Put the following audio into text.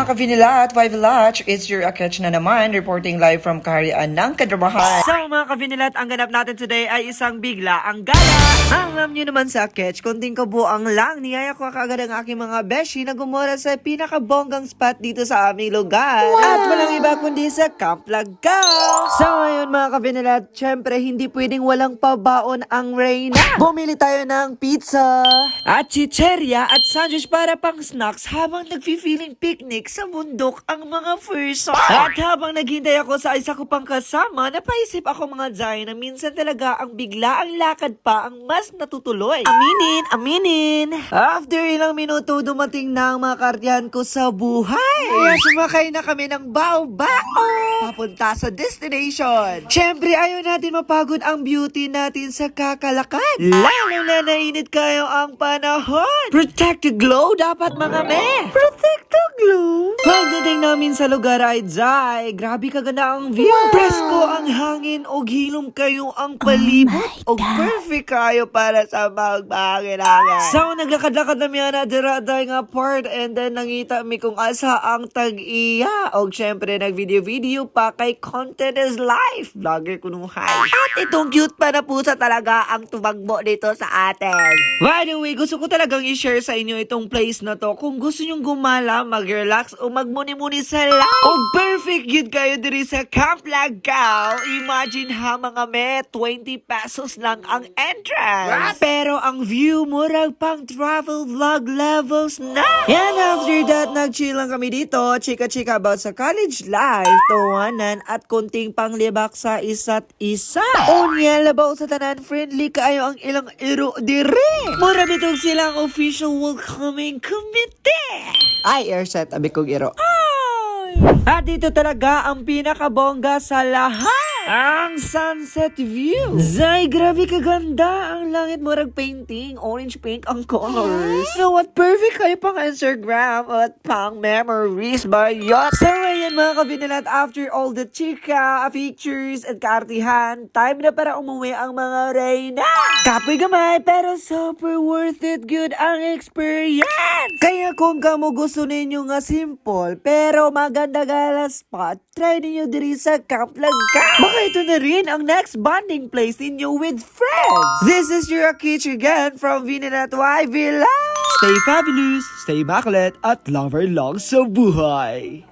mga kavinila at Vivilach, it's your Akech na naman, reporting live from Kaharian ng Kadrabahan. So mga kavinila, ang ganap natin today ay isang bigla ang gala. Alam nyo naman sa Akech, konting kabuang lang, niyaya ko kaagad ang aking mga beshi na gumura sa pinakabonggang spot dito sa aming lugar. Wow! At walang iba kundi sa Camp Lagaw. So ayun mga kavinila, syempre hindi pwedeng walang pabaon ang Reyna. Bumili tayo ng pizza at chicherya at sandwich para pang snacks habang nagfi-feeling picnic sa bundok ang mga person. At habang naghintay ako sa isa ko pang kasama, napaisip ako mga Zay na minsan talaga ang bigla ang lakad pa ang mas natutuloy. Aminin. After ilang minuto, dumating na ang mga kartiyan ko sa buhay. Kaya sumakay na kami ng bao-bao papunta sa destination. Siyempre, ayaw natin mapagod ang beauty natin sa kakalakad. Lalo na nainit kayo ang panahon. Protect the glow dapat mga me. Protect the glow. Pagdating namin sa lugar ay Zay, grabe kaganda ang view. Wow. Presko ang hangin o hilom kayo ang palibot. O perfect kayo para sa magbanginangan. So, naglakad-lakad na miya na diraday nga part and then nangita mi kung asa ang tag-iya. O syempre, nag-video-video pa kay Content is Life. Vlogger kunuhay. At itong cute pa na pusa talaga ang tumagbo dito sa atin. By the way, gusto ko talagang i-share sa inyo itong place na to. Kung gusto nyong gumala, mag-relax o magmuni-muni sa life. O perfect yun kayo diri sa Camp Lagaw. Imagine ha mga me, 20 pesos lang ang entrance. What? Pero ang view, murag pang travel vlog levels na. And after that, nag-chill lang kami dito. Chika-chika about sa college life, tawanan at kunting panglibak sa isa't isa. Unya, labaw sa tanan, friendly kayo ang ilang iro dire. Mura bitog silang official welcoming committee. Ay, airset, abi kong iro. At dito talaga ang pinakabongga sa lahat. Ang sunset view. Zay, grabe kaganda. Ang langit murag painting. Orange pink ang colors. So what? Perfect kayo pang Instagram at pang memories ba yun? So ayan mga kabinalat, after all the chika, pictures at kaartihan, time na para umuwi ang mga Reyna. Kapoy gamay pero super worth it. Good ang experience. Kaya kung kamo gusto ninyo nga simple pero maganda gala spot, try ninyo diri sa Camp Lagaw. Baka ito na rin ang next bonding place ninyo with friends. This is your Akech again from Vinalat Y Villa. Stay fabulous, stay immaculate, at lover lang sa buhay.